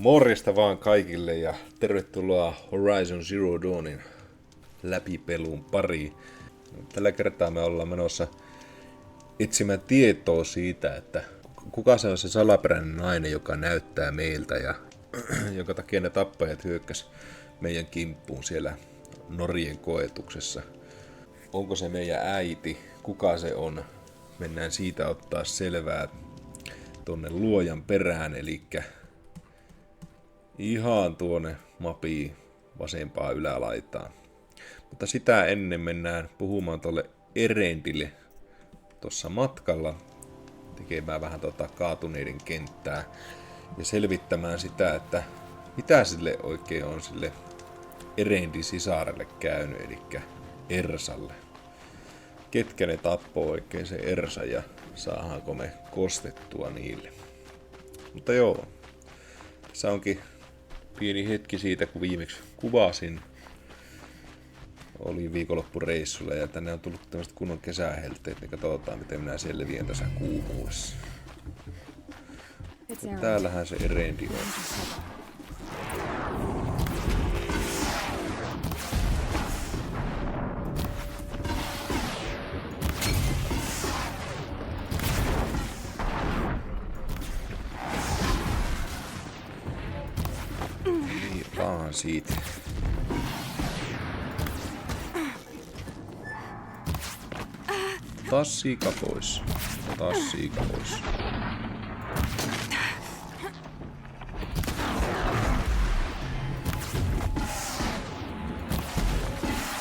Morjesta vaan kaikille ja tervetuloa Horizon Zero Dawnin läpipeluun pariin. Tällä kertaa me ollaan menossa etsimään tietoa siitä, että kuka se on se salaperäinen nainen, joka näyttää meiltä ja jonka takia ne tappajat hyökkäs meidän kimppuun siellä Norjen koetuksessa. Onko se meidän äiti? Kuka se on? Mennään siitä ottaa selvää tonne luojanperään, eli ihan tuonne mapiin vasempaan ylälaitaan. Mutta sitä ennen mennään puhumaan tuolle Erendille tuossa matkalla, tekemään vähän kaatuneiden kenttää ja selvittämään sitä, että mitä sille oikein on sille Erendin sisarelle käynyt, eli Ersalle. Ketkä ne tappoi oikein se Ersa ja saadaanko me kostettua niille. Mutta joo, tässä onkin pieni hetki siitä, kun viimeksi kuvasin. Olin viikonloppureissulla ja tänne on tullut tämmöiset kunnon kesähelteet, niin katsotaan miten minä selviän tässä kuumuudessa. Täällähän se Erendi on. Vaan siitä. Taas siika pois. Taas siika pois.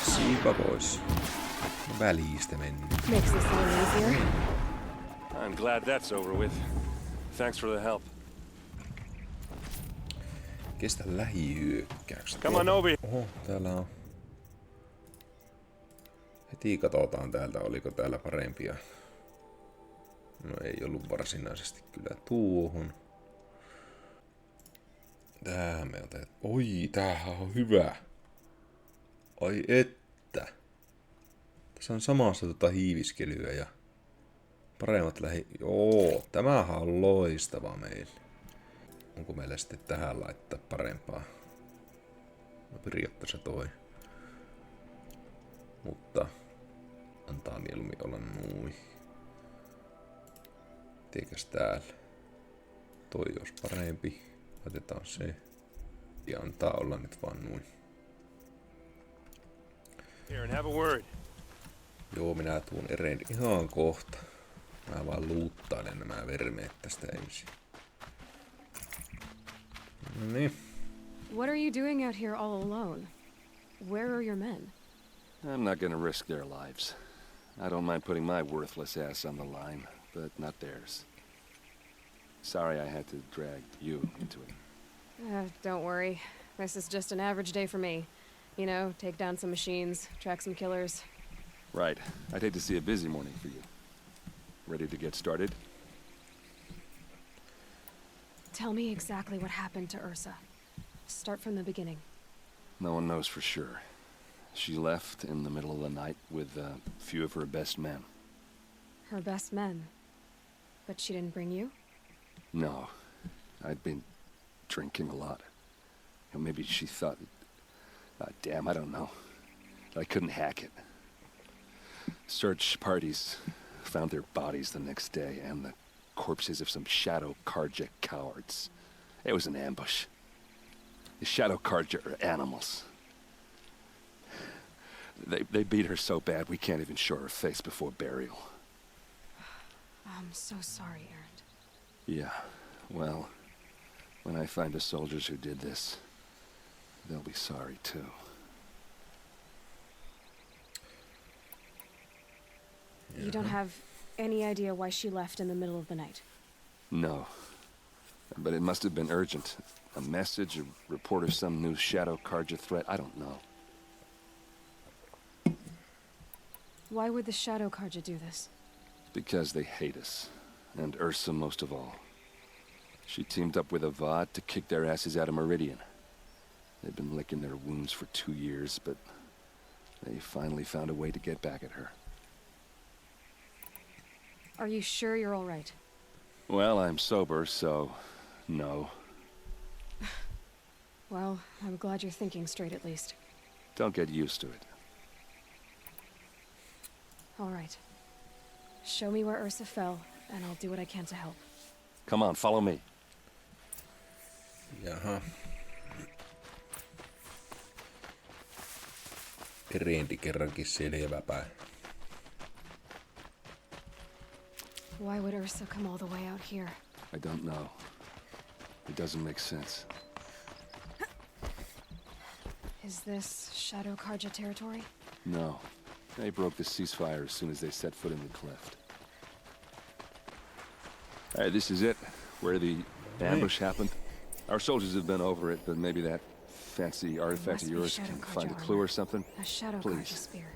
Siika pois. Välistä mennä. I'm glad that's over with. Thanks for the help. Kestä lähihyökkäykset. Come on, Obi. Oho, täällä on. Heti katsotaan täältä, oliko täällä parempia. No ei ollut varsinaisesti kyllä tuohon. Tähän me otetaan. Oi, tämähän on hyvä. Ai että. Tässä on samassa hiiviskelyä ja paremmat Joo, tämähän on loistava meille. Onko meillä sitten tähän laittaa parempaa? No periaatteessa toi. Mutta antaa mieluummin olla nuui. Mitenkäs täällä? Toi jos parempi. Laitetaan se. Ja antaa olla nyt vaan nuin. Joo, minä tuun Eren ihan kohta. Mä vaan luuttailen nämä vermeet tästä ensin. No niin. What are you doing out here all alone? Where are your men? I'm not gonna risk their lives. I don't mind putting my worthless ass on the line, but not theirs. Sorry I had to drag you into it. Don't worry. This is just an average day for me. You know, take down some machines, track some killers. Right. I'd hate to see a busy morning for you. Ready to get started? Tell me exactly what happened to Ursa. Start from the beginning. No one knows for sure. She left in the middle of the night with a few of her best men. Her best men? But she didn't bring you? No. I'd been drinking a lot. Maybe she thought... damn, I don't know. I couldn't hack it. Search parties found their bodies the next day and the corpses of some Shadow Karja cowards. It was an ambush. The Shadow Karja are animals. They beat her so bad we can't even show her face before burial. I'm so sorry, Erend. Yeah, well, when I find the soldiers who did this, they'll be sorry too. You don't have any idea why she left in the middle of the night? No. But it must have been urgent. A message, a report of some new Shadow Karja threat, I don't know. Why would the Shadow Karja do this? Because they hate us. And Ursa most of all. She teamed up with Avad to kick their asses out of Meridian. They've been licking their wounds for 2 years, but they finally found a way to get back at her. Are you sure you're all right? Well, I'm sober, so no. Well, I'm glad you're thinking straight at least. Don't get used to it. All right. Show me where Ursa fell, and I'll do what I can to help. Come on, follow me. Jaha. Erendi kerrankin selväpäin. Why would Ursa come all the way out here? I don't know. It doesn't make sense. Is this Shadow Karja territory? No. They broke the ceasefire as soon as they set foot in the cleft. Alright, this is it. Where the ambush happened. Our soldiers have been over it, but maybe that fancy artifact of yours can find a clue or something. A Shadow Please. Karja spear.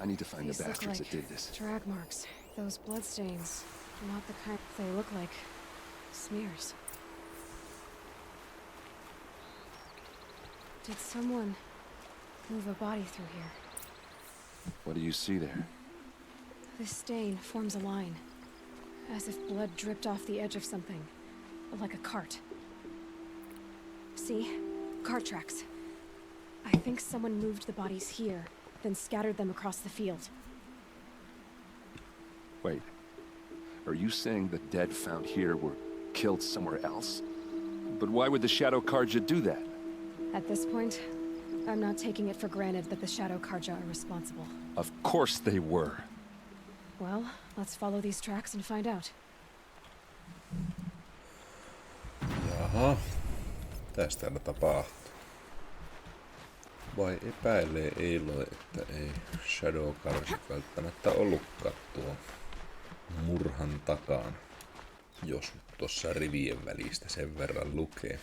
I need to find These the look bastards like that did this. drag marks. Those bloodstains. Not the kind they look like. Smears. Did someone move a body through here? What do you see there? This stain forms a line. As if blood dripped off the edge of something. Like a cart. See? Cart tracks. I think someone moved the bodies here, then scattered them across the field. Wait. Are you saying the dead found here were killed somewhere else? But why would the Shadow Karja do that? At this point, I'm not taking it for granted that the Shadow Karja are responsible. Of course they were. Well, let's follow these tracks and find out. Jaha. Tästä täällä tapahtuu. Vai epäilee Aloy, että ei Shadow Karja välttämättä ollutkaan tuo murhan takana. Jos nyt tuossa rivien välistä sen verran lukee.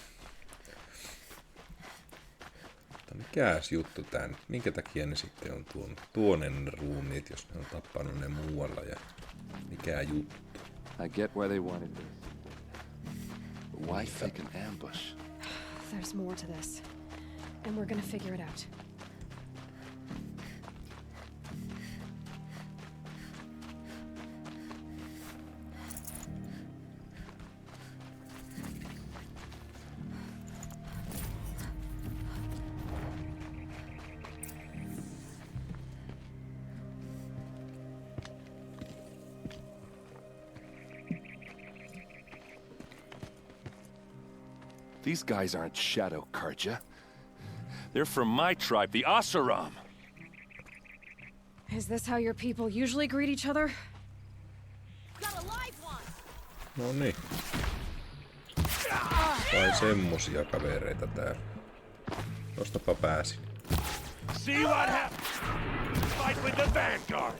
Mutta mikäs juttu tää nyt? Minkä takia ne sitten on tuonen ruumiit, jos ne on tappanut ne muualla ja mikä juttu? I get why they wanted this. But why fake an ambush? There's more to this. And we're gonna figure it out. These guys aren't Shadow Karja. They're from my tribe, the Asuram. Is this how your people usually greet each other? No niin. Vai semmosia kavereita täällä. Nostapa pääsin. See what happens. Fight with the vanguard.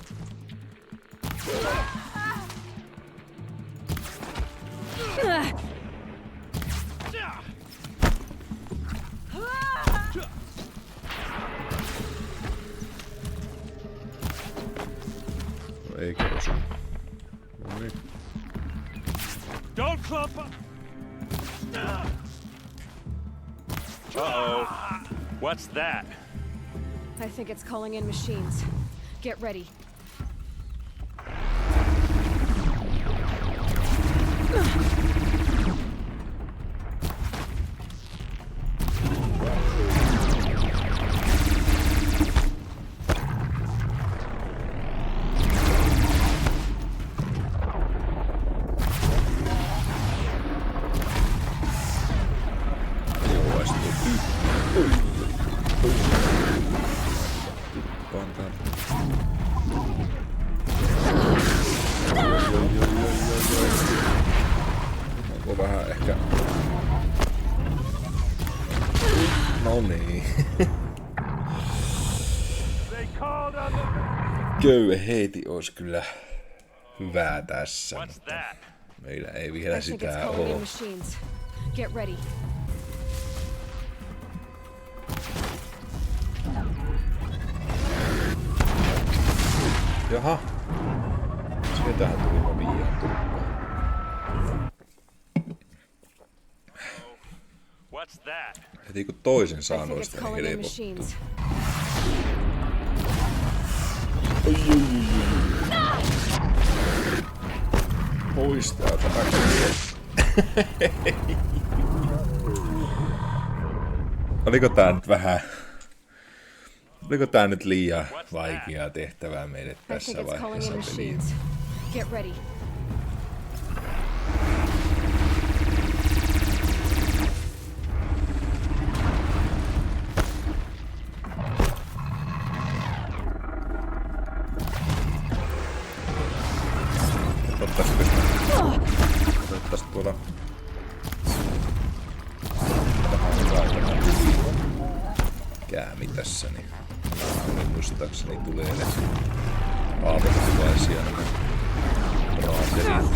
No eikä osu. No niin. Don't clump up. Uh-oh. What's that? I think it's calling in machines. Get ready. Onko vähän ehkä... No niin. Köyheiti olisi kyllä hyvää tässä. Mutta meillä ei vielä I think it's sitä calling in ole. machines. Get ready. Jaha. Sieltähän tuli mobiaan turpaa. What's that? Heti kun toisen I saa think it's noista, niin calling in helpottuu. machines. Pois täältä äkkiä. Oliko tää nyt vähän... Oliko tää nyt liian vaikeaa tehtävää meille I think tässä it's calling vaiheessa in peliä? machines. Get ready. Toivottavasti tuolla... Käämi tässä, niin muistaakseni tulee ne haavoittuvaisia nämä raaterit.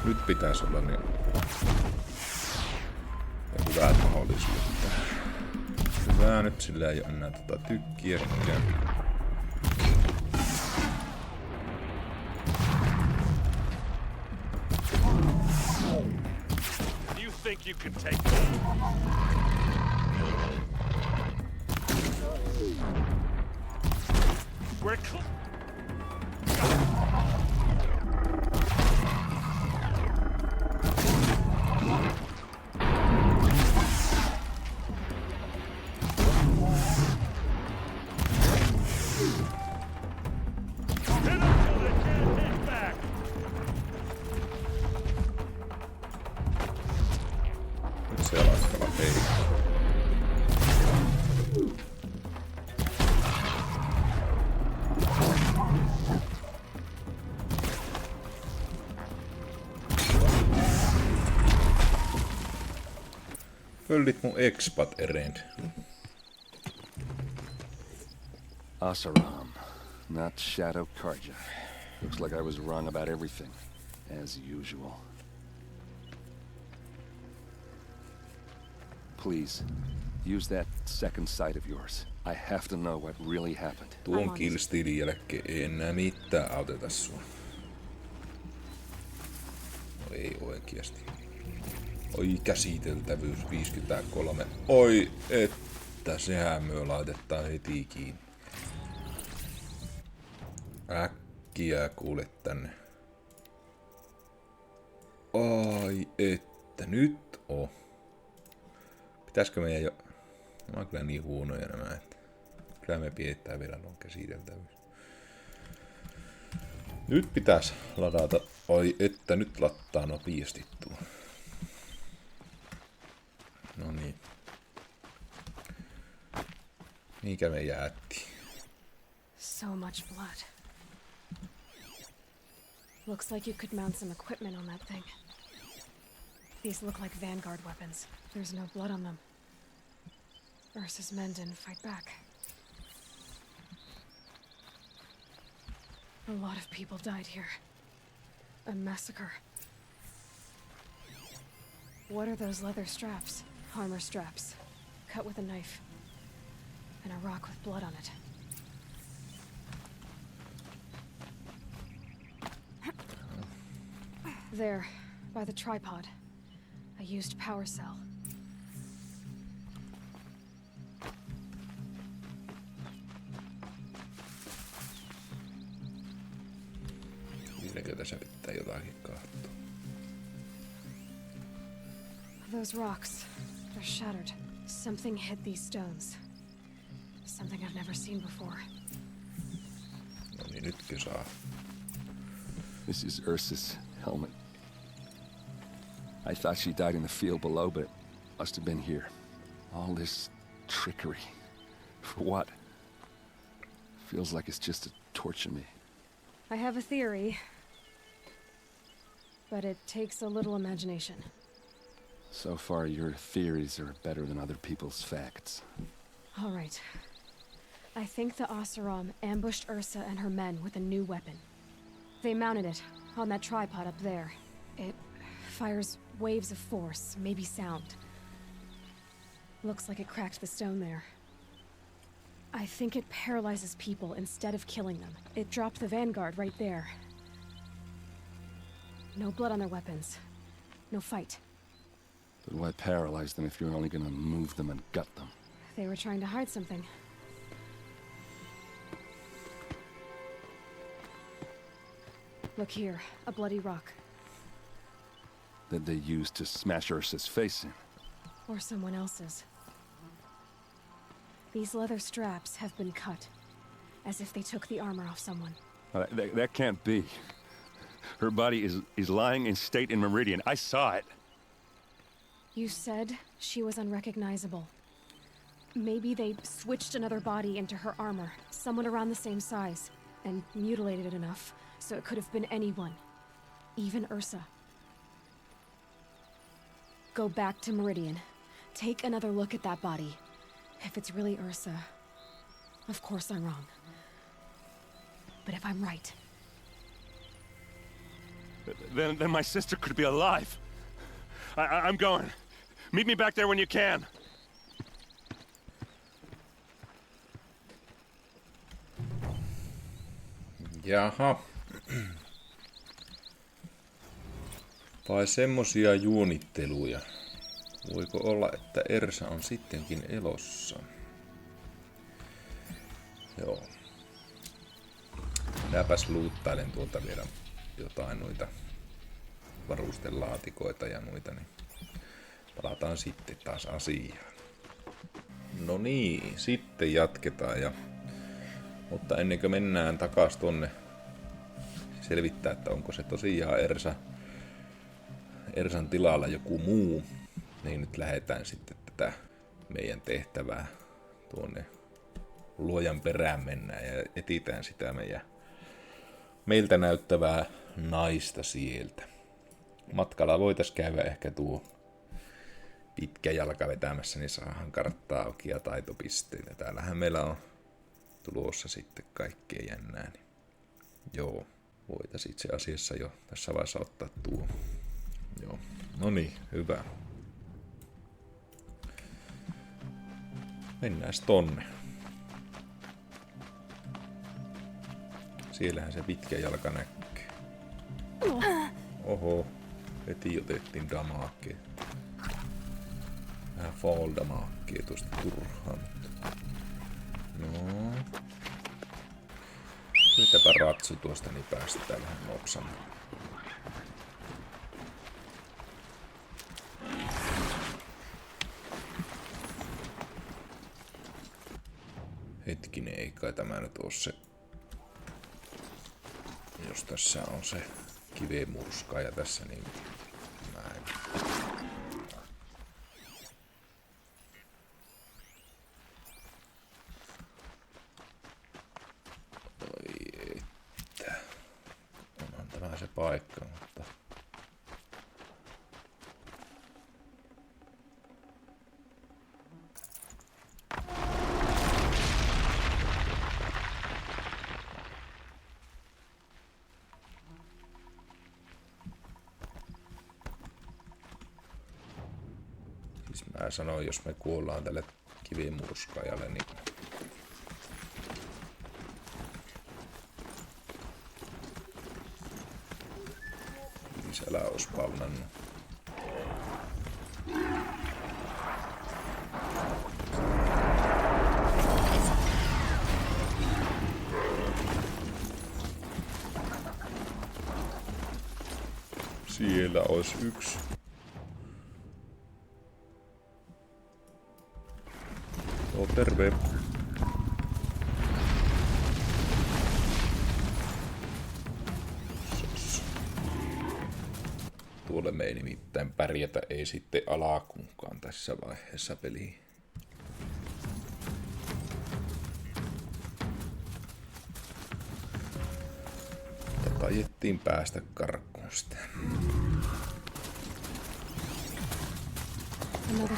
Nyt pitäisi olla niin hyvät mahdollisuudet. Hyvä, nyt sillä ei ole enää tykkiäkään. You think you can take me? We're Pöllit mun expat Erend. Asaram, not Shadow Karja. Looks like I was wrong about everything, as usual. Please, use that second sight of yours. I have to know what really happened. Tuon killstilin jälkeen ei enää mitään auteta sua. No ei oikeasti. Oi, käsiteltävyys 53. Oi, että sehän myö laitetaan heti kiinni. Äkkiä kuule tänne. Ai, että nyt on. Pitäisikö meidän jo... Nämä on kyllä niin huonoja nämä, että... Kyllä me pidetään vielä nuon käsiteltävyys. Nyt pitäisi ladata... Oi, että nyt lattaa nopeasti tuo. No niin. Mikä me jäätti? So much blood. Looks like you could mount some equipment on that thing. These look like vanguard weapons. There's no blood on them. Ursa's men didn't fight back. A lot of people died here. A massacre. What are those leather straps? Armor straps. Cut with a knife. And a rock with blood on it. There, by the tripod. A used power cell. Vieläkö tässä pitää jotakin kahtoa? Those rocks, they're shattered. Something hit these stones. Something I've never seen before. No niin, nytkö saa? This is Ursa's helmet. I thought she died in the field below, but it must have been here. All this trickery. For what? Feels like it's just to torture me. I have a theory, but it takes a little imagination. So far, your theories are better than other people's facts. All right. I think the Oseram ambushed Ursa and her men with a new weapon. They mounted it on that tripod up there. It fires waves of force, maybe sound. Looks like it cracked the stone there. I think it paralyzes people instead of killing them. It dropped the vanguard right there. No blood on their weapons. No fight. But why paralyze them if you're only gonna move them and gut them? They were trying to hide something. Look here, a bloody rock. That they used to smash Ursa's face in. Or someone else's. These leather straps have been cut, as if they took the armor off someone. That can't be. Her body is lying in state in Meridian. I saw it. You said she was unrecognizable. Maybe they switched another body into her armor, someone around the same size, and mutilated it enough so it could have been anyone, even Ursa. Go back to Meridian. Take another look at that body. If it's really Ursa, of course I'm wrong. But if I'm right... Then my sister could be alive. I'm going. Meet me back there when you can. Jaha. Vai semmosia juonitteluja? Voiko olla, että Ersa on sittenkin elossa? Joo. Minäpäs luuttailen tuolta vielä jotain noita varustelaatikoita ja noita, niin palataan sitten taas asiaan. No niin, sitten jatketaan mutta ennen kuin mennään takas tonne selvittää, että onko se tosiaan Ersan tilalla joku muu, niin nyt lähdetään sitten tätä meidän tehtävää tuonne luojanperään mennään ja etsitään sitä meiltä näyttävää naista sieltä. Matkalla voitaisiin käydä ehkä tuo pitkä jalka vetämässä, niin saadaan karttaa auki ja taitopisteitä. Täällähän meillä on tulossa sitten kaikkea jännää. Niin joo, voitaisiin itse asiassa jo tässä vaiheessa ottaa tuo. Joo, no niin, hyvä. Mennään tonne. Siellähän se pitkä jalka näkyy. Oho, heti otettiin damaakkeen. Vähän fall damaakkeen tuosta turhaan. No. Yritäpä ratsu tuosta, niin päästetään vähän nopsamaan. Hetkinen, ei kai tämä nyt oo se. Jos tässä on se kivemurskaaja tässä, niin näin. Oi että. Onhan tämä se paikka, mutta... Mä sanoin, jos me kuollaan tälle kivimurskaajalle, niin siellä olisi paunannut. Siellä olisi yksi. Oh, terve. Tuolle me ei nimittäin pärjätä, ei sitten alakunkaan tässä vaiheessa peliä. Tajettiin päästä karkuun sitä.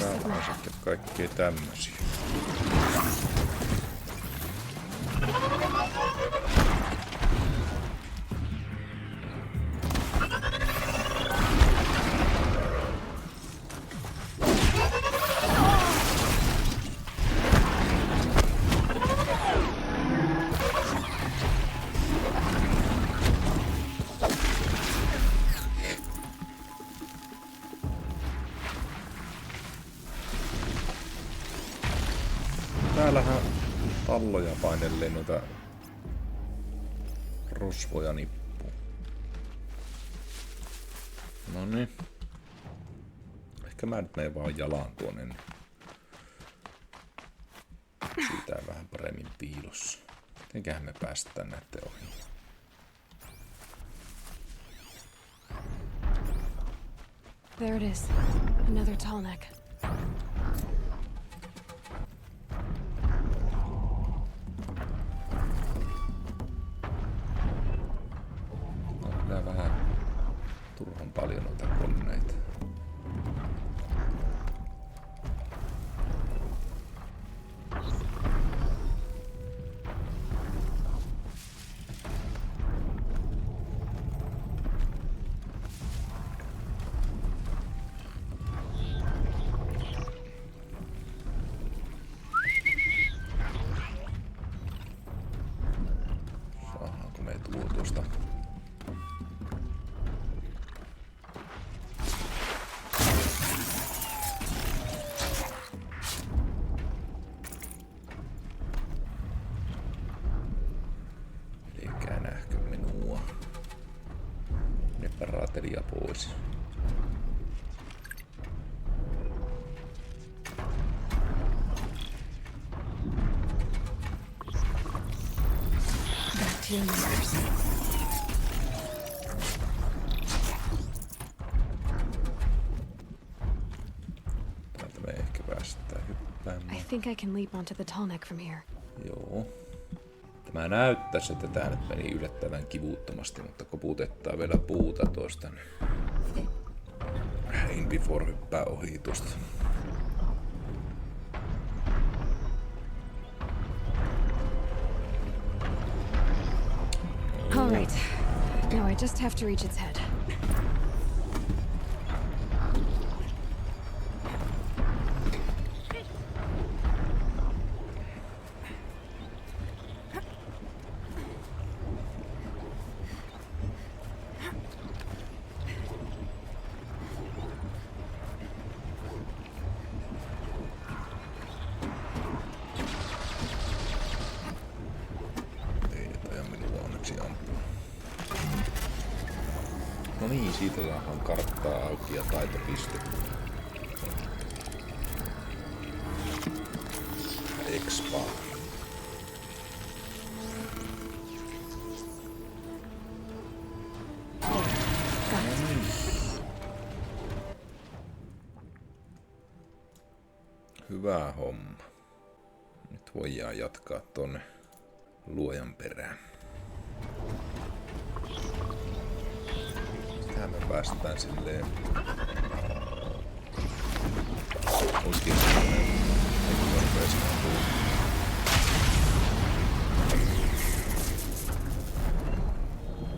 Täällä on sitten kaikkea tämmösiä. täällähän palloja painelleen noita rosvoja nippuu. Noniin. Ehkä mä nyt menen vaan jalan tuonne. Niin siitä vähän paremmin piilossa. Mitenköhän me päästään näitten ohi? There it is. Another tall neck. On kyllä vähän turhan paljon noita koneita. Saadaanko me tuo tuosta? Eikä nähkö minua. Ne paratelia pois. Back to your numbers. Täältä me ehkä päästään hyppäämään. I think I can leap onto the tall neck from here. Joo. Tämä näyttäisi, että tää nyt meni yllättävän kivuttomasti, mutta koputettaa vielä puuta tuosta. In before hyppää ohi tuosta. All right. Now I just have to reach its head. Ei taida minua onneksi ampua. No niin, siitä saadaan karttaa auki ja taitopiste. Expa. Hyvä homma. Nyt voidaan jatkaa tonne luojanperään. Tähän me päästään silleen oikein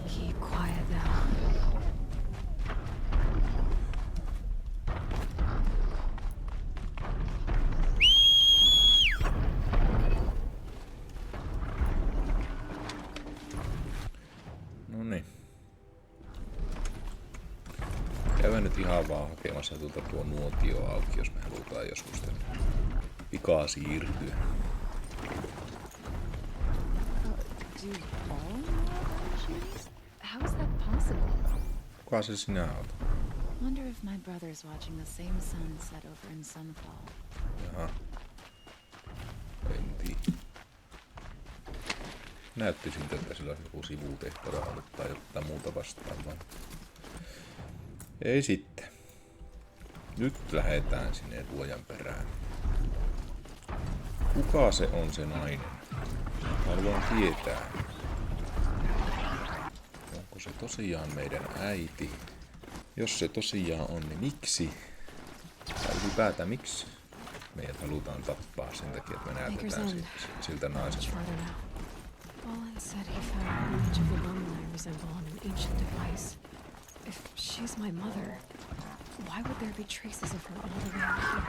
Keep quiet now. Noniin. Käydään nyt ihan vaan hakemassa tuo nuotio auki, jos me halutaan joskus tänne pikaa siirtyä. Do all shoes? How is that possible? Kuka se sinä oot? Wonder if my brother's watching the same sunset over in Sunfall. Jaha. En tiedä. Näytti siltä, että sillä olisi joku sivutehtävä ollut tai jotain muuta vastaavaa. Ei sitten. Nyt lähdetään sinne luojanperään. Kuka se on se nainen? Haluan tietää. Onko se tosiaan meidän äiti? Jos se tosiaan on, niin miksi? Tai ylipäätään miksi meidät halutaan tappaa sen takia, että me näytetään siltä naiselta. Olin said he found an image of the woman I resemble on an ancient device. If she's my mother, why would there be traces of her all the way out here?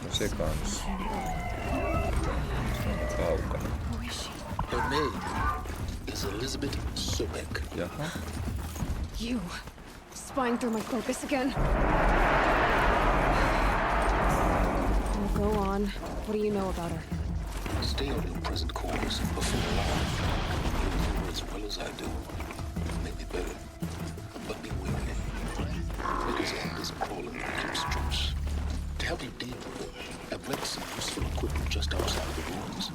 No se kans. Se on kaukana. Who is she? Her maid is Elizabeth Sobek. Jaha. You! Spying through my focus again? Well, go on. What do you know about her? Stay on your present course, but for a while, you'll know as well as I do. Maybe better, but be wary. Because end is crawling at your strips. To help you deal with them, I've left some useful equipment just outside the ruins.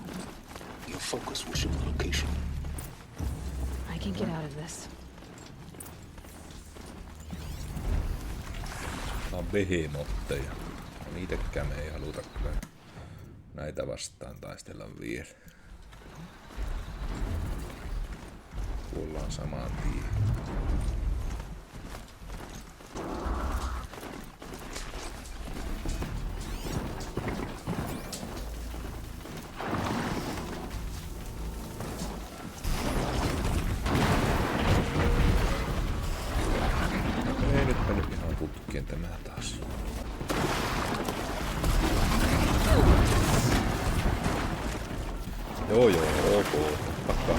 Your focus will show the location. I can get out of this. Tää on behemotteja. Niitäkään me ei haluta kyllä näitä vastaan taistella vielä. Kuollaan samaan tien. Ei nyt mennyt ihan putkeen tämä taas. Joo, ok. Pakkaa.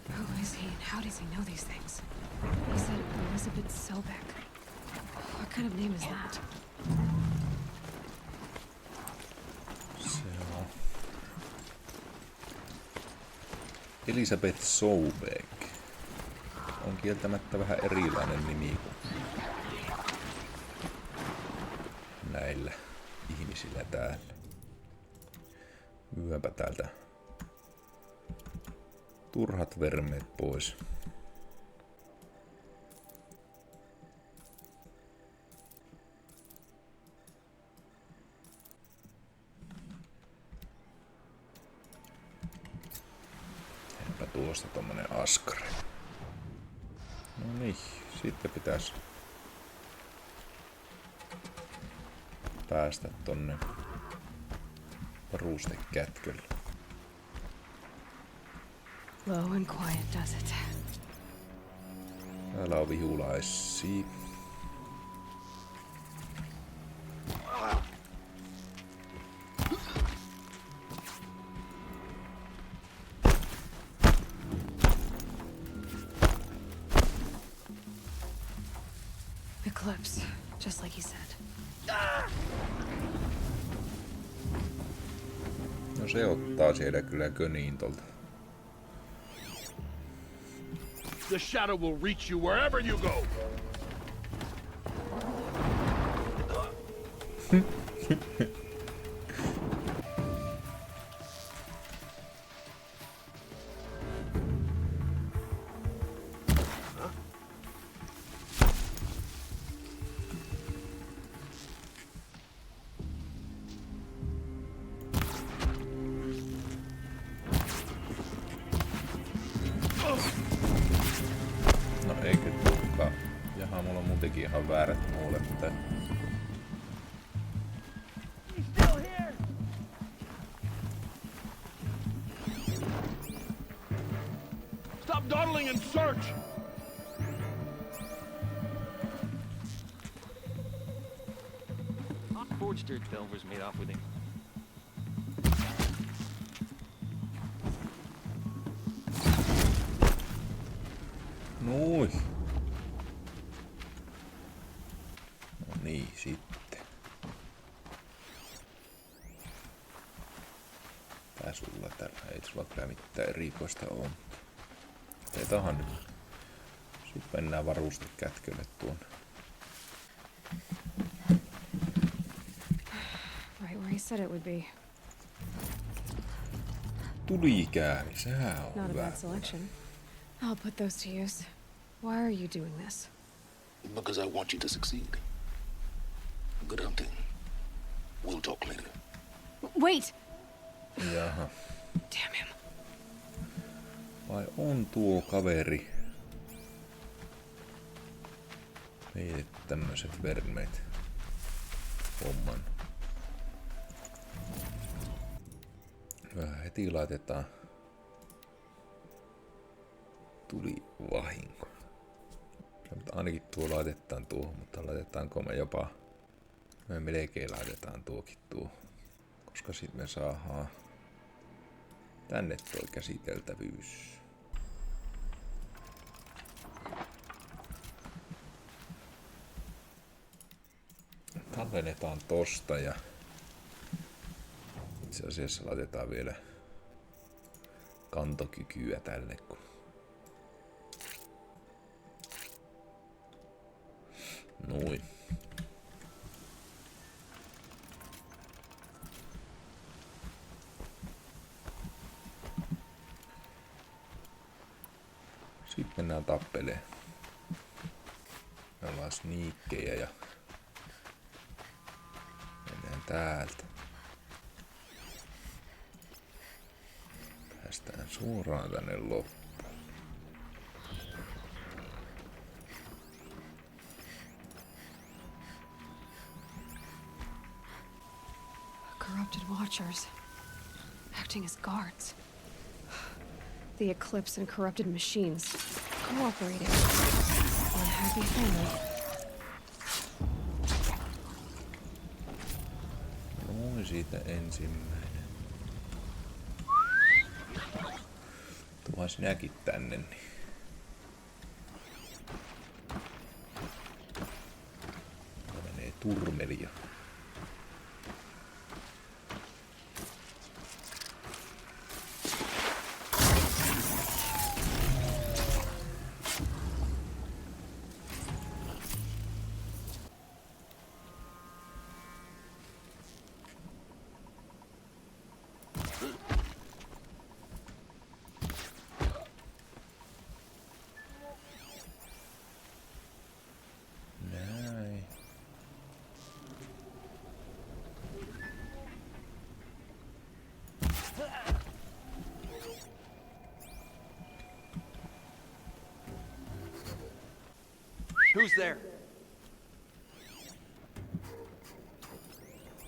Who is he and how does he know these things? He said Elizabeth Sobek. What kind of name is that? Elisabeth Sobek on kieltämättä vähän erilainen nimi kuin näillä ihmisillä täällä. Myyäpä täältä turhat vermeet pois. Tuosta tommonen askari. No niin, sitten pitäisi päästä tonne varustekätkölle. Low and quiet does it. Täällä on vihulaisia. Eclipse, just like he said. No se ottaa siellä kyllä köniin tolta. The shadow will reach you wherever you go. No eikö tulekaan. Jaha, mulla on muutenkin ihan väärät molemmat. Stop dawdling and search! Forged dirt delvers made off with him. Noin. No niin, sitten. Tää sulla täällä. Ei sulla kyllä mitään erikoista oo. Teetähän nyt. Sitten mennään varustekätkölle tuonne. Right where he said it would be. Tulikääni, sehän on Not a hyvä. bad selection. I'll put those to use. Why are you doing this? Because I want you to succeed. Good hunting. We'll talk later. Wait! Jaha. Damn him. Vai on tuo kaveri meille tämmöiset vermeet homman? Heti laitetaan tuli vahinko. Mutta ainakin tuo laitetaan tuohon, mutta laitetaanko me jopa... Me melkein laitetaan tuokin tuohon. Koska sitten me saadaan Tänne toi käsiteltävyys. Tallennetaan tosta ja itse asiassa laitetaan vielä kantokykyä tälle. Noin. Sitten mennään tappeleen. Me ollaan sniikkejä ja mennään täältä. Päästään suoraan tänne loppuun. Corrupted watchers, acting as guards. The Eclipse and corrupted machines cooperating. One happy family. Noin siitä ensimmäinen. Tuohan sinäkin tänne. Niin. Menee turmelia. Who's there?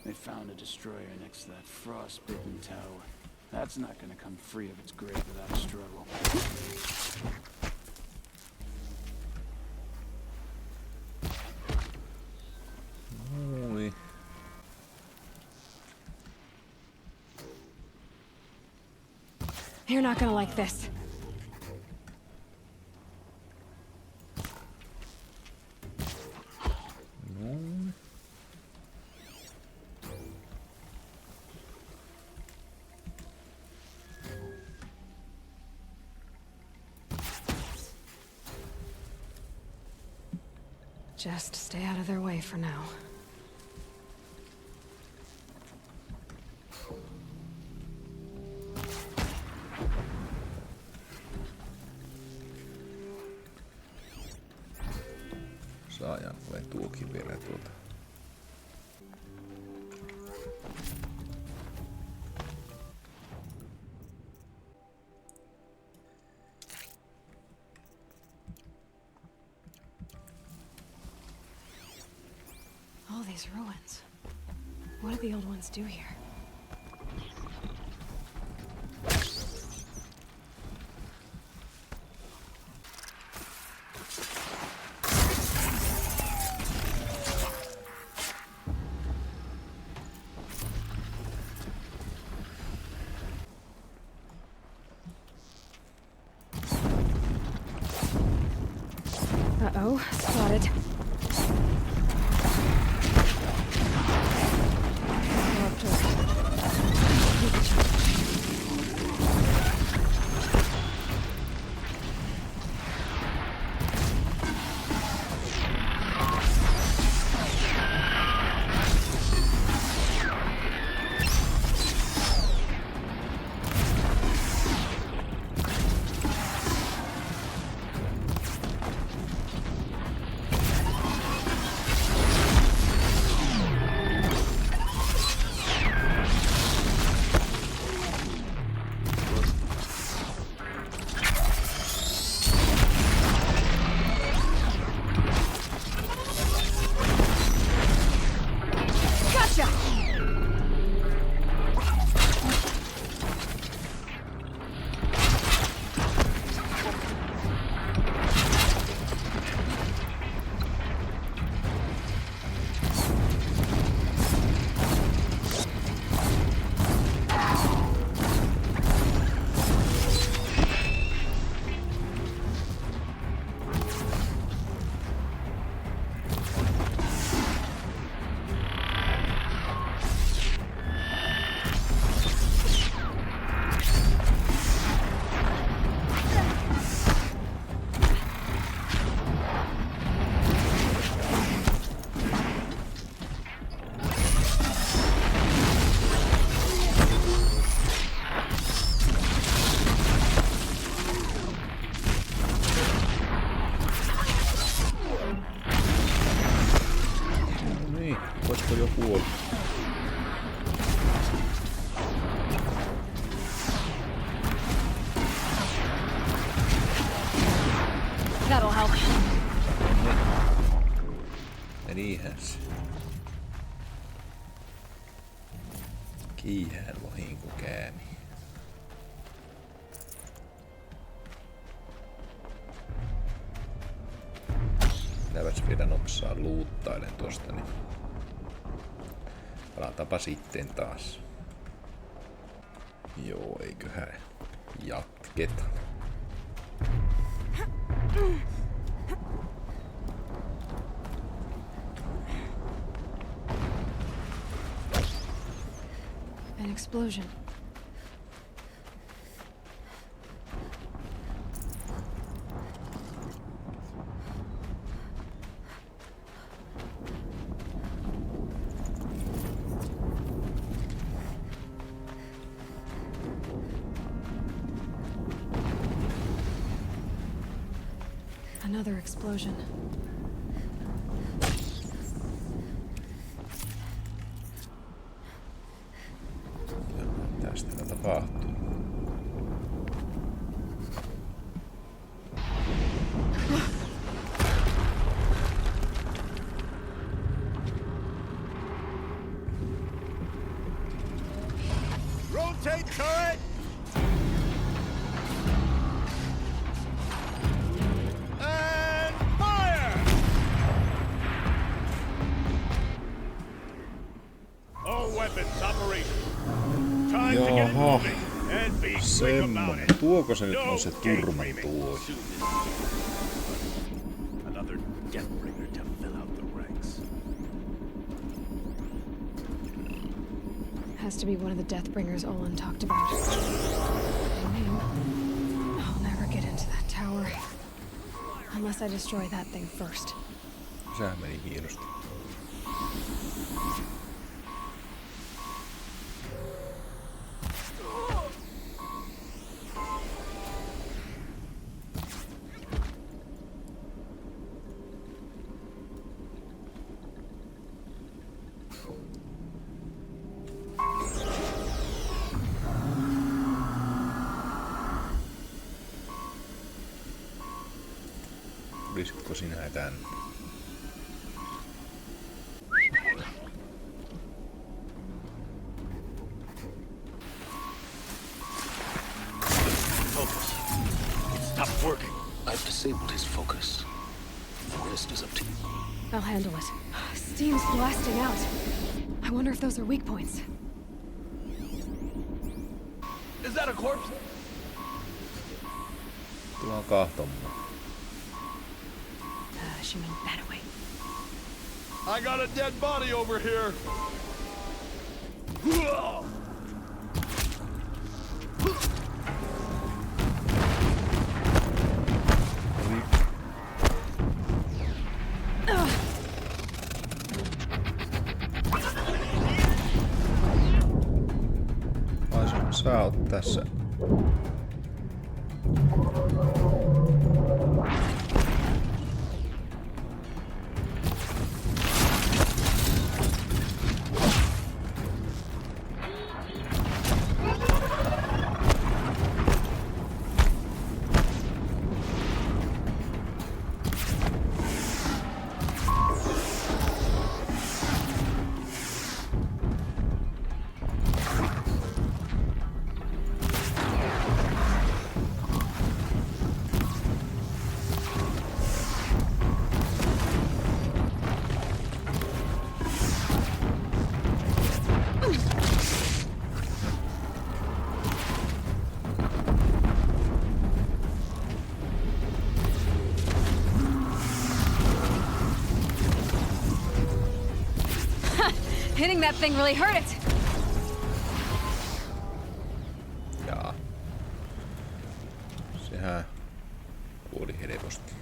They found a destroyer next to that frost-bitten tower. That's not gonna come free of its grave without a struggle. Oi. You're not gonna like this. Noin. Just stay out of their way for now. Saajan tulee tuokin vielä tuota. All these ruins. What do the old ones do here? Uh-oh, spotted. kuoli. That'll help. Ja niinhän se. Kiihän vahinko käämi. Minäpäs vielä nopsaa luuttailen tosta, niin palataanpa sitten taas. Joo, eiköhän jatketa. An explosion. Another explosion. Tästä tapahtuu. Rotate turret! And fire! All weapons operational. Time to get it Jaha, moving and be quick about semmonen. it. Tuoko se nyt on se No turman game tuo? Another deathbringer to fill out the ranks. Has to be one of the Deathbringers Olin talked about. I'll never get into that tower. Unless I destroy that thing first. Sehän meni hienosti. Tulisitko sinä tänne? Focus. It stopped working. I've disabled his focus. The rest is up to you. I'll handle it. Steam's blasting out. I wonder if those are weak points. Is that a corpse? Tullaan kahtomaan. She meant that away. I got a dead body over here. Ai sä oot tässä. Hitting that thing really hurt it. Jaa. Sehän kuoli helposti.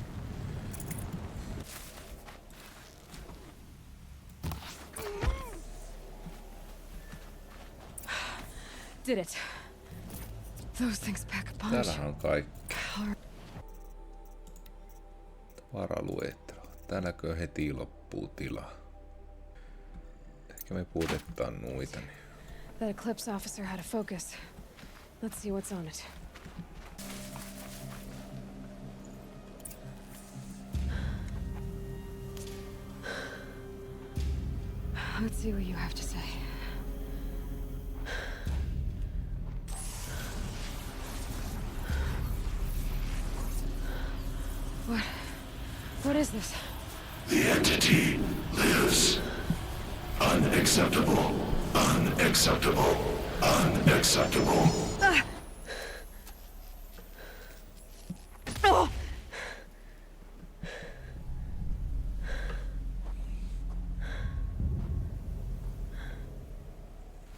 Did it. Those things pack a punch. Täällähän on kaikki. Tavaraluettelo. Täälläkö heti loppuu tila? Ehkä me puutetaan noita. Niin. That Eclipse officer had a focus. Let's see what's on it. Let's see what you have to say. What is this? The entity lives. Unacceptable. Unacceptable. Unacceptable. Oh!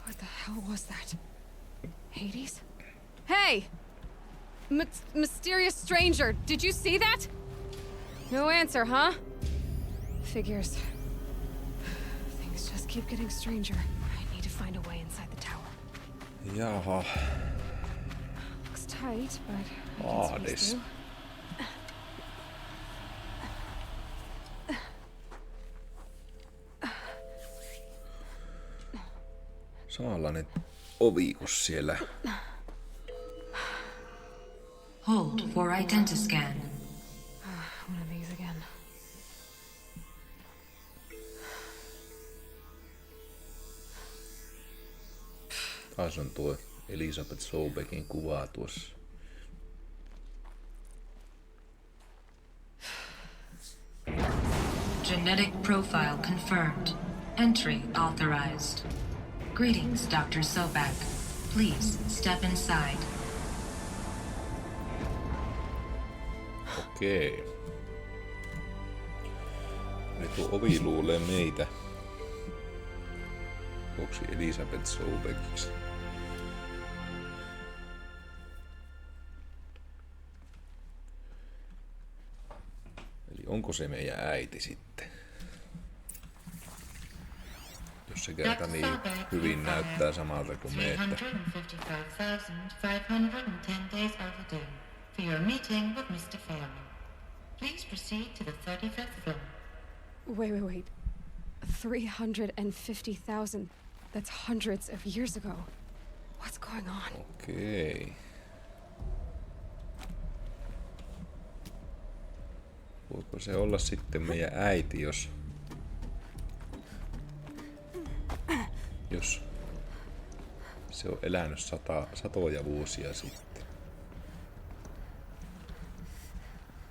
What the hell was that? Hades? Hey! Mysterious stranger, did you see that? No answer, huh? Figures. Things just keep getting stranger. I need to find a way inside the tower. Jaha. Looks tight, but I can squeeze through. Samanlainen ovi kuin siellä. Hold for identiscan. One of these again. Taas on tuo Elisabeth Sobekin kuvaa tuossa. Genetic profile confirmed. Entry authorized. Greetings, Dr. Sobek. Please step inside. Okei. Nyt tuo ovi luulee meitä. Onko Elisabeth Sobekiksi? Eli onko se meidän äiti sitten? Jos se kerta niin hyvin näyttää samalta kuin me, että... 355,510 days overdue for your meeting with Mr. Fairman. Please proceed to the 35th floor. Wait. 350,000. That's hundreds of years ago. What's going on? Okei. Voiko se olla sitten meidän äiti, jos se on elänyt satoja vuosia sitten?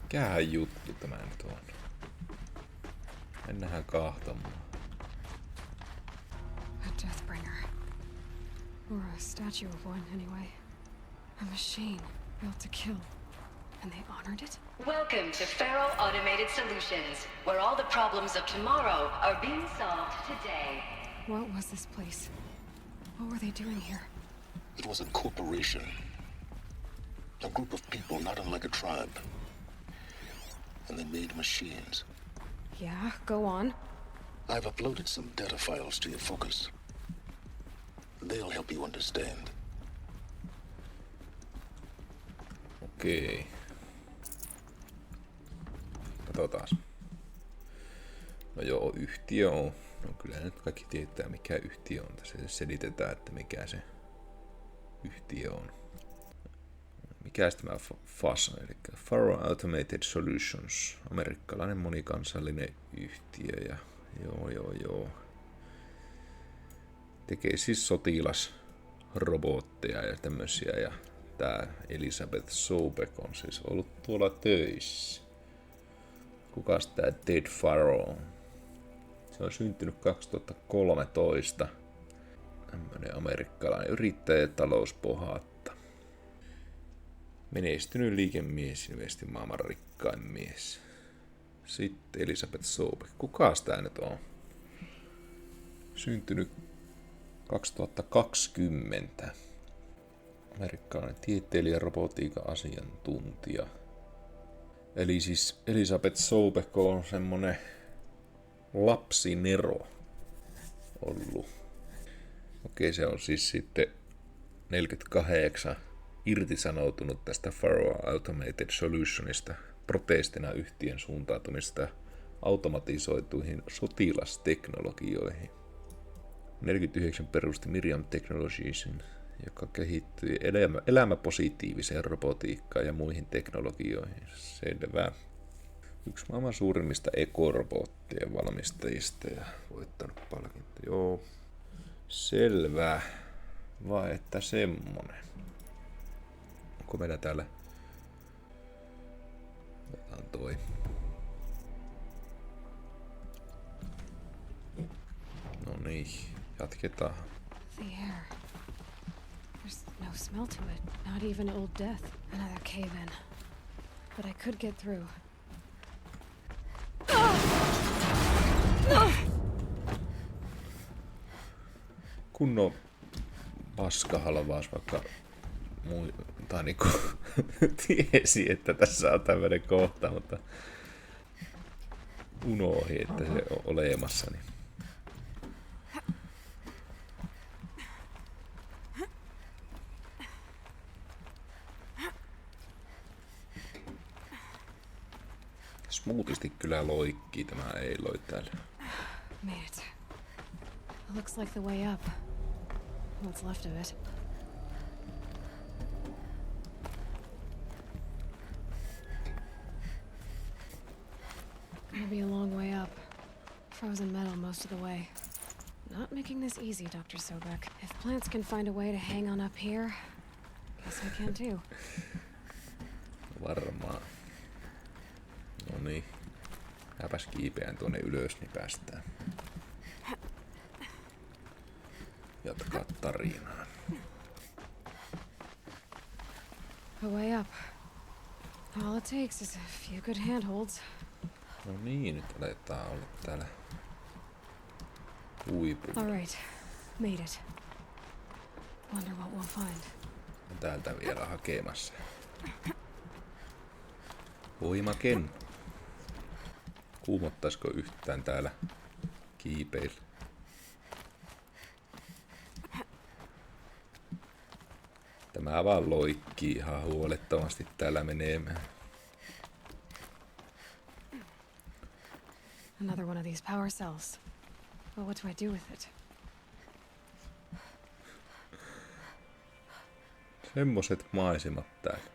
Mikähän juttu tämä nyt on? Mennään kahtomaan. A Deathbringer. Or a statue of one, anyway. A machine built to kill. And they honored it? Welcome to Faro Automated Solutions, where all the problems of tomorrow are being solved today. What was this place? What were they doing here? It was a corporation. A group of people not unlike a tribe. And they made machines. Yeah, go on. I've uploaded some data files to your focus. They'll help you understand. Okei. Katsotaas. No joo, yhtiö on. No kyllä nyt kaikki tietää mikä yhtiö on. Tässä selitetään, että mikä se yhtiö on. Mikä tämä FAS on? Eli Faro Automated Solutions. Amerikkalainen monikansallinen yhtiö. Ja joo. Tekee siis sotilasrobotteja ja tämmösiä. Ja tää Elisabeth Sobek on siis ollut tuolla töissä. Kukas tää Ted Faro? Se on syntynyt 2013. Tämmönen amerikkalainen yrittäjä ja talouspohaatta. Menestynyt liikemies, ilmeisesti maailman rikkain mies. Sitten Elisabeth Sobek. Kukas tää nyt on? Syntynyt 2020. Amerikkalainen tieteilijä ja robotiikan asiantuntija. Eli siis Elisabeth Sobek on semmonen lapsinero ollut. Okei, se on siis sitten 48 irtisanoutunut tästä Faro Automated Solutionista protestina yhtiön suuntautumista automatisoituihin sotilasteknologioihin. 49 perusti Miriam Technologiesin, joka kehittyi elämäpositiiviseen robotiikkaan ja muihin teknologioihin. Selvä. Yksi maailman suurimmista ekorobottien valmistajista ja voittanut palkinto. Joo, selvä. Vai että semmonen. Onko meillä täällä? Otetaan toi. No niin, jatketaan. The air. There's no smell to it. Not even Old Death. Another cave-in. But I could get through. Kunnon paskahalvaus, vaikka tai niinku tiesi, että tässä on tämmönen kohta, mutta unohi, että se on olemassa. Niin. Smoothisti kyllä loikkii tämä Aloy täällä. Made it. It looks like the way up. What's left of it. Gonna be a long way up. Frozen metal most of the way. Not making this easy, Dr. Sobek. If plants can find a way to hang on up here, guess I can too. Varmaan. No niin. Häpäs kiipeän tuonne ylös, niin päästään. Jatkaa tarinaa. A way up. All it takes is a few good handholds. No niin, nyt aletaan olla täällä huipulla. All right, made it. Wonder what we'll find. On täältä vielä hakemassa. Voimaken. Kuumottaisiko yhtään täällä kiipeillä? Tämä vaan loikkii ihan huolettomasti täällä menemään. Another one of these power cells. Well, what do I do with it? Semmoset maisemat täällä.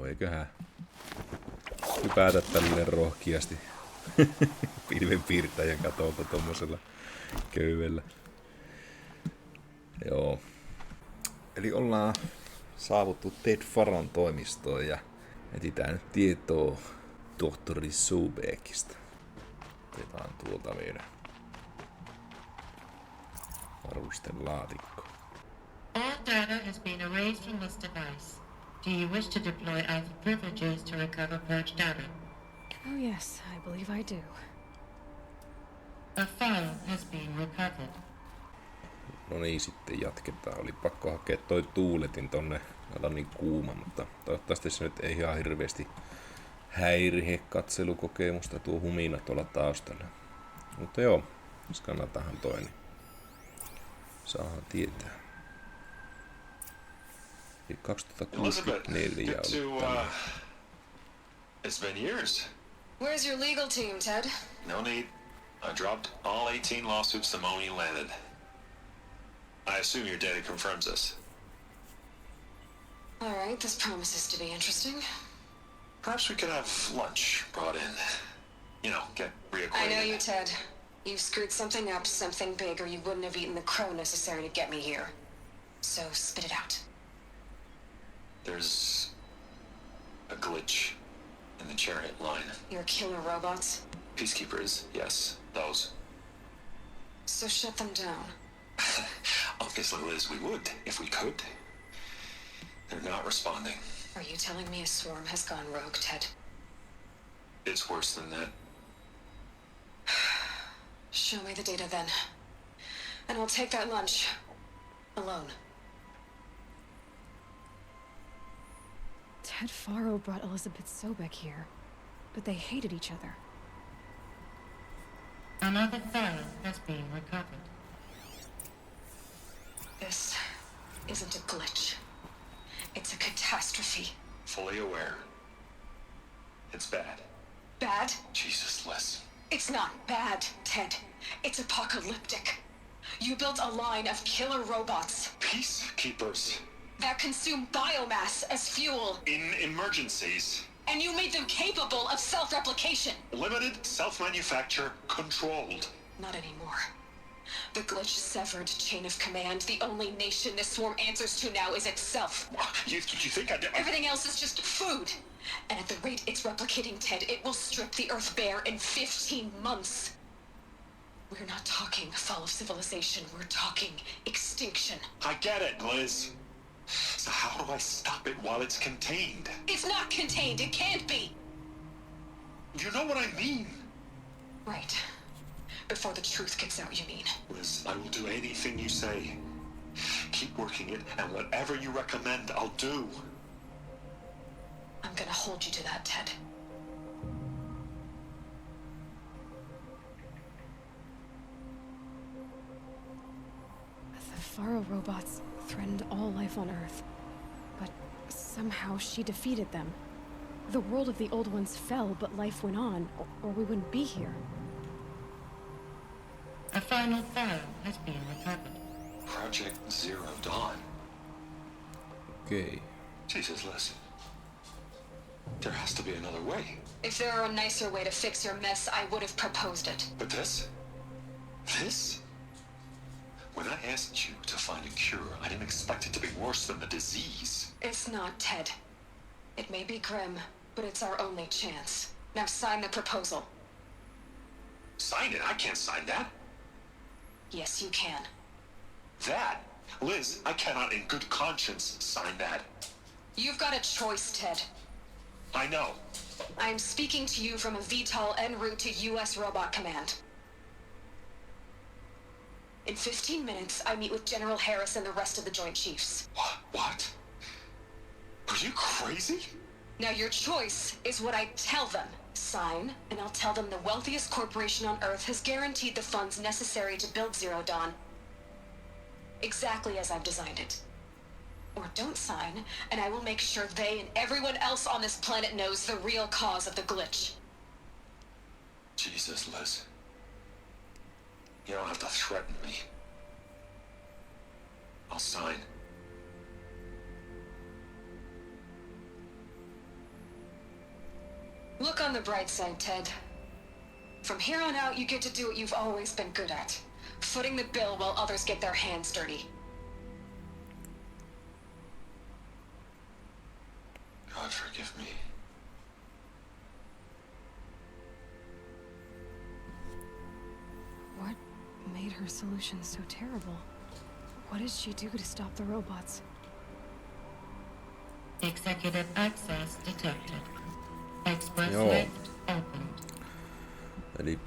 Eiköhän hypätä tälleen rohkeasti pilvenpiirtäjän katolta tommosella köydellä. Joo. Eli ollaan saavuttu Ted Faron toimistoon ja etsitään nyt tietoa tohtori Sobekista. Otetaan tuolta meidän varustellaatikko. All data has been erased from this device. Do you wish to deploy either privileges to recover purged data? Oh yes, I believe I do. A file has been recovered. No niin, sitten jatketaan. Oli pakko hakea toi tuuletin tonne. Täällä on niin kuuma, mutta toivottavasti se nyt ei ihan hirveästi häirihe katselukokemusta tuo humina tuolla taustalla. Mutta joo, skannatahan toi, niin saadaan tietää. Eli 2064 ollut tämä. It's been years. Where's your legal team, Ted? No need. I dropped all 18 lawsuits the moment you landed. I assume your data confirms this. All right, this promises to be interesting. Perhaps we could have lunch brought in. You know, get reacquainted. I know you, Ted. You screwed something up, something big, or you wouldn't have eaten the crow necessary to get me here. So spit it out. There's a glitch in the chariot line. Your killer robots? Peacekeepers, yes, those. So shut them down. Obviously, Liz, we would, if we could. They're not responding. Are you telling me a swarm has gone rogue, Ted? It's worse than that. Show me the data then. And I'll take that lunch. Alone. Ted Faro brought Elizabeth Sobek here, but they hated each other. Another file has been recovered. This isn't a glitch. It's a catastrophe. Fully aware. It's bad. Bad? Jesus, Liz. It's not bad, Ted. It's apocalyptic. You built a line of killer robots. Peacekeepers. That consume biomass as fuel. In emergencies. And you made them capable of self-replication. Limited, self-manufacture, controlled. Not anymore. The glitch severed chain of command. The only nation this swarm answers to now is itself. You think Everything else is just food. And at the rate it's replicating, Ted, it will strip the Earth bare in 15 months. We're not talking fall of civilization. We're talking extinction. I get it, Liz. So how do I stop it while it's contained? It's not contained. It can't be. You know what I mean. Right. Before the truth gets out, you mean? Liz, I will do anything you say. Keep working it, and whatever you recommend, I'll do. I'm gonna hold you to that, Ted. The Faro robots threatened all life on Earth, but somehow she defeated them. The world of the old ones fell, but life went on, or we wouldn't be here. A final file has been recovered. Project Zero Dawn. Okay. Jesus, listen. There has to be another way. If there were a nicer way to fix your mess, I would have proposed it. But this? When I asked you to find a cure, I didn't expect it to be worse than the disease. It's not, Ted. It may be grim, but it's our only chance. Now sign the proposal. Sign it? I can't sign that. Yes, you can. That? Liz, I cannot in good conscience sign that. You've got a choice, Ted. I know. I am speaking to you from a VTOL en route to U.S. Robot Command. In 15 minutes, I meet with General Harris and the rest of the Joint Chiefs. What? Are you crazy? Now your choice is what I tell them. Sign, and I'll tell them the wealthiest corporation on Earth has guaranteed the funds necessary to build Zero Dawn. Exactly as I've designed it. Or don't sign, and I will make sure they and everyone else on this planet knows the real cause of the glitch. Jesus, Liz. You don't have to threaten me. I'll sign. Look on the bright side, Ted. From here on out, you get to do what you've always been good at. Footing the bill while others get their hands dirty. God forgive me. What made her solution so terrible? What did she do to stop the robots? Executive access detected. Express Joo. lift opened. Eli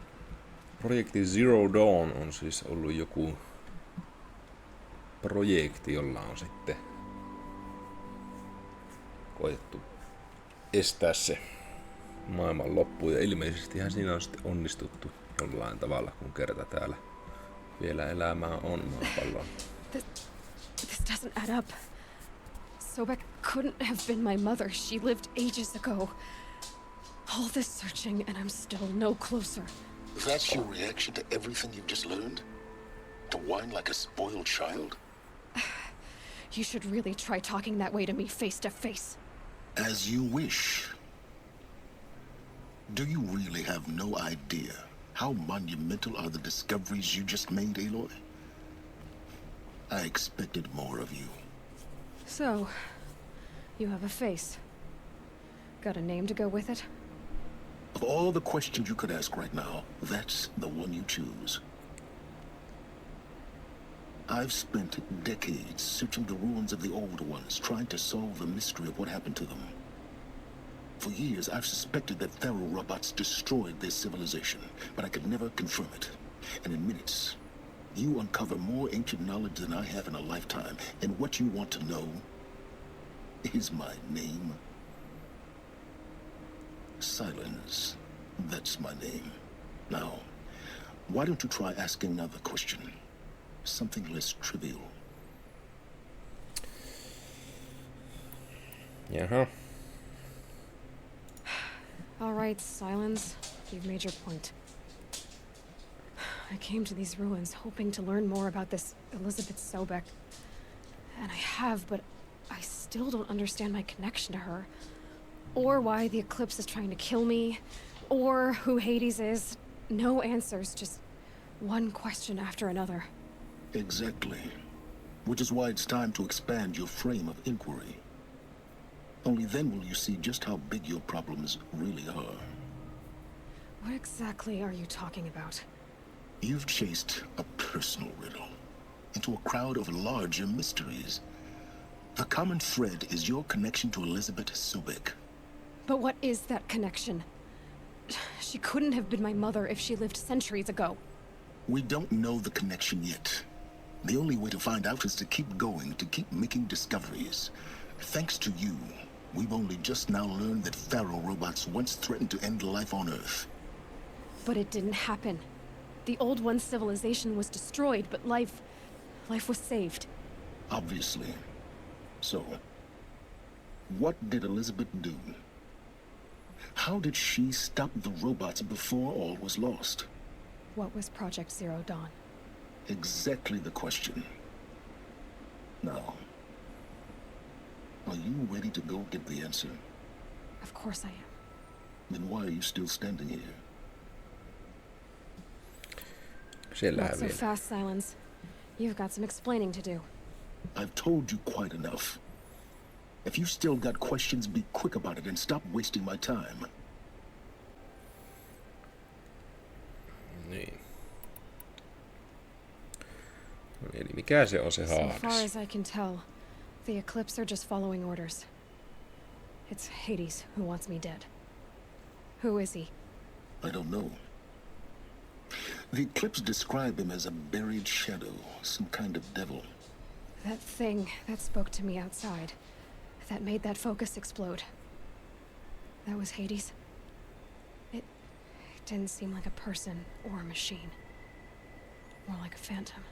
projekti Zero Dawn on siis ollut joku projekti, jolla on sitten koetettu estää se maailman loppu. Ja ilmeisestihän siinä on sitten onnistuttu jollain tavalla, kun kerta täällä vielä elämää on maapallolla. This doesn't add up. Sobek couldn't have been my mother. She lived ages ago. All this searching and I'm still no closer. That's your reaction to everything you've just learned? To whine like a spoiled child? You should really try talking that way to me face to face. As you wish. Do you really have no idea how monumental are the discoveries you just made, Aloy? I expected more of you. So, you have a face. Got a name to go with it? Of all the questions you could ask right now, that's the one you choose. I've spent decades searching the ruins of the older ones, trying to solve the mystery of what happened to them. For years, I've suspected that Faro robots destroyed their civilization, but I could never confirm it. And in minutes, you uncover more ancient knowledge than I have in a lifetime, and what you want to know is my name. Silence. That's my name. Now, why don't you try asking another question? Something less trivial. Jaha. All right, Silence. You've made your point. I came to these ruins hoping to learn more about this Elizabeth Sobek. And I have, but I still don't understand my connection to her. Or why the Eclipse is trying to kill me. Or who Hades is. No answers, just one question after another. Exactly. Which is why it's time to expand your frame of inquiry. Only then will you see just how big your problems really are. What exactly are you talking about? You've chased a personal riddle into a crowd of larger mysteries. The common thread is your connection to Elizabeth Sobek. But what is that connection? She couldn't have been my mother if she lived centuries ago. We don't know the connection yet. The only way to find out is to keep going, to keep making discoveries. Thanks to you, we've only just now learned that Pharaoh robots once threatened to end life on Earth. But it didn't happen. The Old One's civilization was destroyed, but life was saved. Obviously. So, what did Elizabeth do? How did she stop the robots before all was lost? What was Project Zero Dawn? Exactly the question. Now, are you ready to go get the answer? Of course I am. Then why are you still standing here? Not so fast, Silence. You've got some explaining to do. I've told you quite enough. If you still got questions, be quick about it and stop wasting my time. Niin. Eli mikä se on se So haavas? far as I can tell, the Eclipse are just following orders. It's Hades who wants me dead. Who is he? I don't know. The Eclipse describe him as a buried shadow, some kind of devil. That thing that spoke to me outside, that made that focus explode. That was Hades. It didn't seem like a person or a machine. More like a phantom.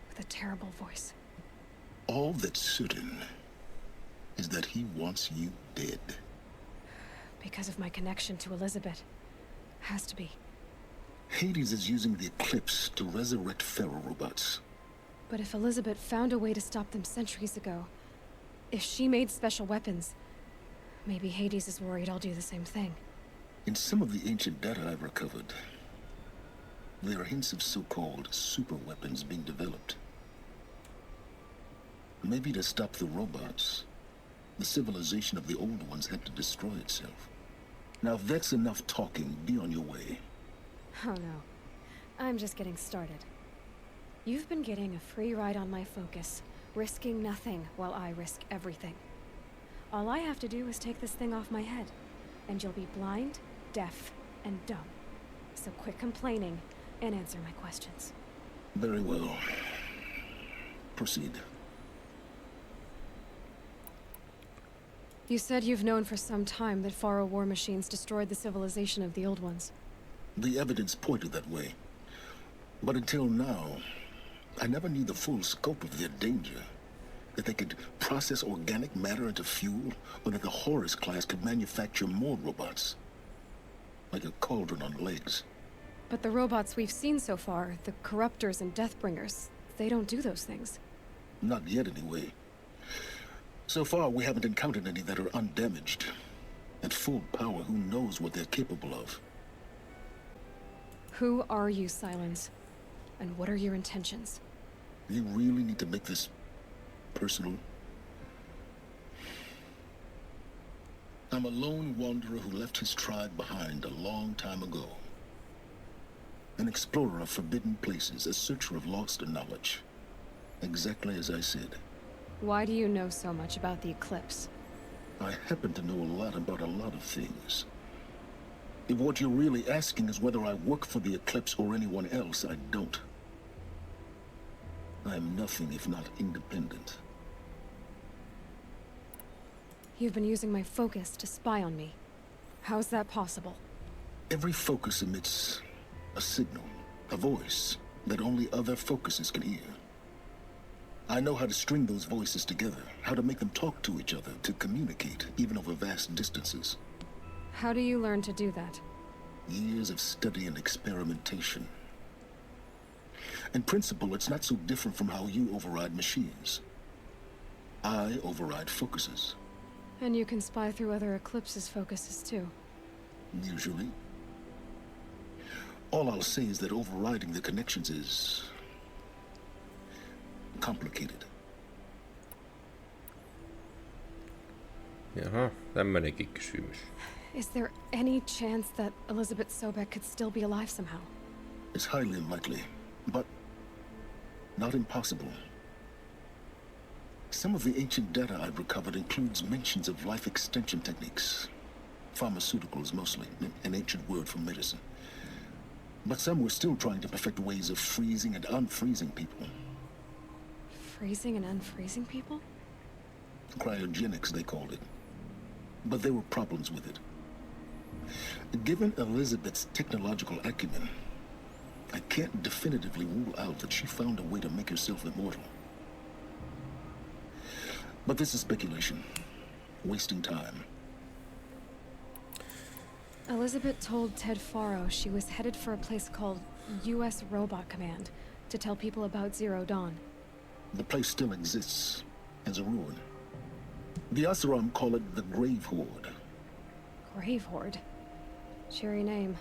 With a terrible voice. All that's certain is that he wants you dead. Because of my connection to Elizabeth. Has to be. Hades is using the Eclipse to resurrect Pharaoh robots. But if Elizabeth found a way to stop them centuries ago, if she made special weapons, maybe Hades is worried I'll do the same thing. In some of the ancient data I've recovered, there are hints of so-called super weapons being developed. Maybe to stop the robots, the civilization of the old ones had to destroy itself. Now if that's enough talking, be on your way. Oh no, I'm just getting started. You've been getting a free ride on my focus, risking nothing while I risk everything. All I have to do is take this thing off my head, and you'll be blind, deaf, and dumb. So quit complaining and answer my questions. Very well. Proceed. You said you've known for some time that Pharaoh war machines destroyed the civilization of the Old Ones. The evidence pointed that way. But until now, I never knew the full scope of their danger. That they could process organic matter into fuel, or that the Horus class could manufacture more robots. Like a cauldron on legs. But the robots we've seen so far, the Corruptors and Deathbringers, they don't do those things. Not yet, anyway. So far, we haven't encountered any that are undamaged. At full power, who knows what they're capable of? Who are you, Silence? And what are your intentions? You really need to make this personal? I'm a lone wanderer who left his tribe behind a long time ago. An explorer of forbidden places, a searcher of lost knowledge. Exactly as I said. Why do you know so much about the Eclipse? I happen to know a lot about a lot of things. If what you're really asking is whether I work for the Eclipse or anyone else, I don't. I am nothing if not independent. You've been using my focus to spy on me. How's that possible? Every focus emits a signal, a voice, that only other focuses can hear. I know how to string those voices together, how to make them talk to each other, to communicate, even over vast distances. How do you learn to do that? Years of study and experimentation. In principle, it's not so different from how you override machines. I override focuses. And you can spy through other Eclipse's focuses too. Usually. All I'll say is that overriding the connections is complicated. Jaha, tämmönenkin kysymys. Is there any chance that Elizabeth Sobek could still be alive somehow? It's highly unlikely, but not impossible. Some of the ancient data I've recovered includes mentions of life extension techniques. Pharmaceuticals mostly, an ancient word for medicine. But some were still trying to perfect ways of freezing and unfreezing people. Freezing and unfreezing people? Cryogenics, they called it. But there were problems with it. Given Elizabeth's technological acumen, I can't definitively rule out that she found a way to make herself immortal. But this is speculation. Wasting time. Elizabeth told Ted Faro she was headed for a place called U.S. Robot Command to tell people about Zero Dawn. The place still exists as a ruin. The Asuram call it the Grave Horde. Grave Horde? Cheery name.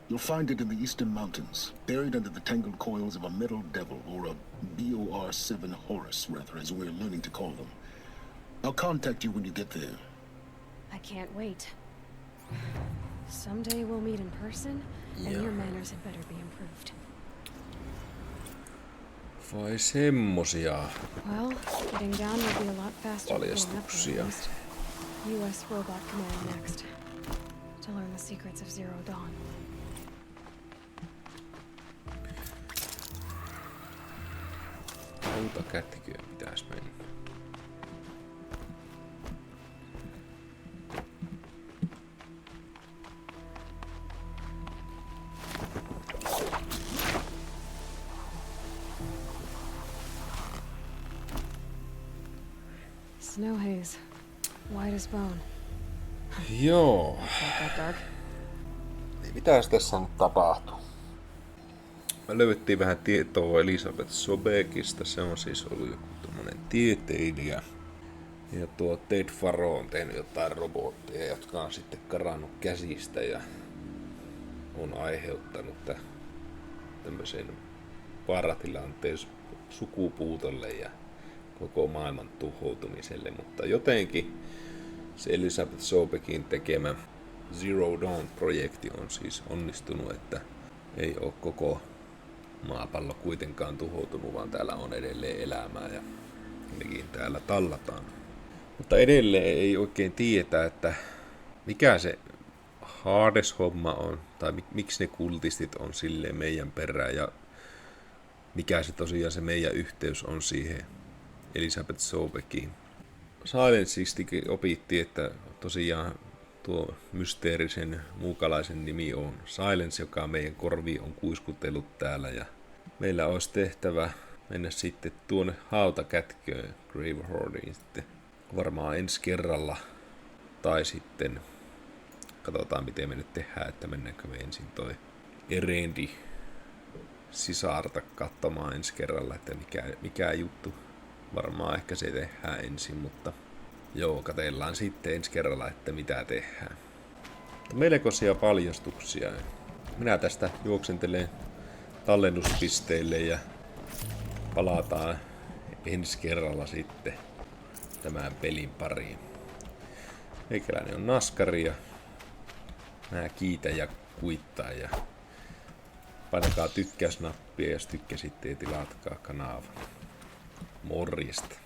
You'll find it in the eastern mountains, buried under the tangled coils of a metal devil, or a BOR-7 Horus, rather, as we're learning to call them. I'll contact you when you get there. I can't wait. Someday we'll meet in person, and your manners had better be improved. Vai semmosia Well, getting down will be a lot faster than going up paljastuksia. at least. U.S. Robot Command next. To learn the secrets of Zero Dawn. Hautakätköön pitäis mennä. Snow haze. White as bone. Joo. Not that dark. Mitäs tässä nyt tapahtuu? Me löydettiin vähän tietoa Elizabeth Sobekista. Se on siis ollut joku tommonen tieteilijä. Ja tuo Ted Faro on tehnyt jotain robotteja, jotka on sitten karannut käsistä ja on aiheuttanut tämmöisen vaaratilanteen sukupuutolle ja koko maailman tuhoutumiselle. Mutta jotenkin se Elizabeth Sobekin tekemä Zero Dawn-projekti on siis onnistunut, että ei ole koko maapallo kuitenkaan tuhoutunut, vaan täällä on edelleen elämää ja nekin täällä tallataan. Mutta edelleen ei oikein tiedetä, että mikä se Hades-homma on, tai miksi ne kultistit on silleen meidän perään, ja mikä se tosiaan se meidän yhteys on siihen Elizabeth Sobekiin. Silensistikin opittiin, että tosiaan tuo mysteerisen muukalaisen nimi on Silence, joka meidän korviin on kuiskutellut täällä, ja meillä olisi tehtävä mennä sitten tuonne hautakätköön Grave Hordeen sitten varmaan ensi kerralla, tai sitten katsotaan miten me nyt tehdään, että mennäänkö me ensin toi Erendi sisarta katsomaan ensi kerralla, että mikä juttu. Varmaan ehkä se tehdään ensin, mutta joo, katsellaan sitten ensi kerralla, että mitä tehdään. Melkoisia paljastuksia. Minä tästä juoksentelen tallennuspisteille ja palataan ensi kerralla sitten tämän pelin pariin. Meikäläinen on naskari ja mä kiitän ja kuittaan ja painakaa tykkäysnappia, jos tykkäsitte ja tilatkaa kanava. Morjesta.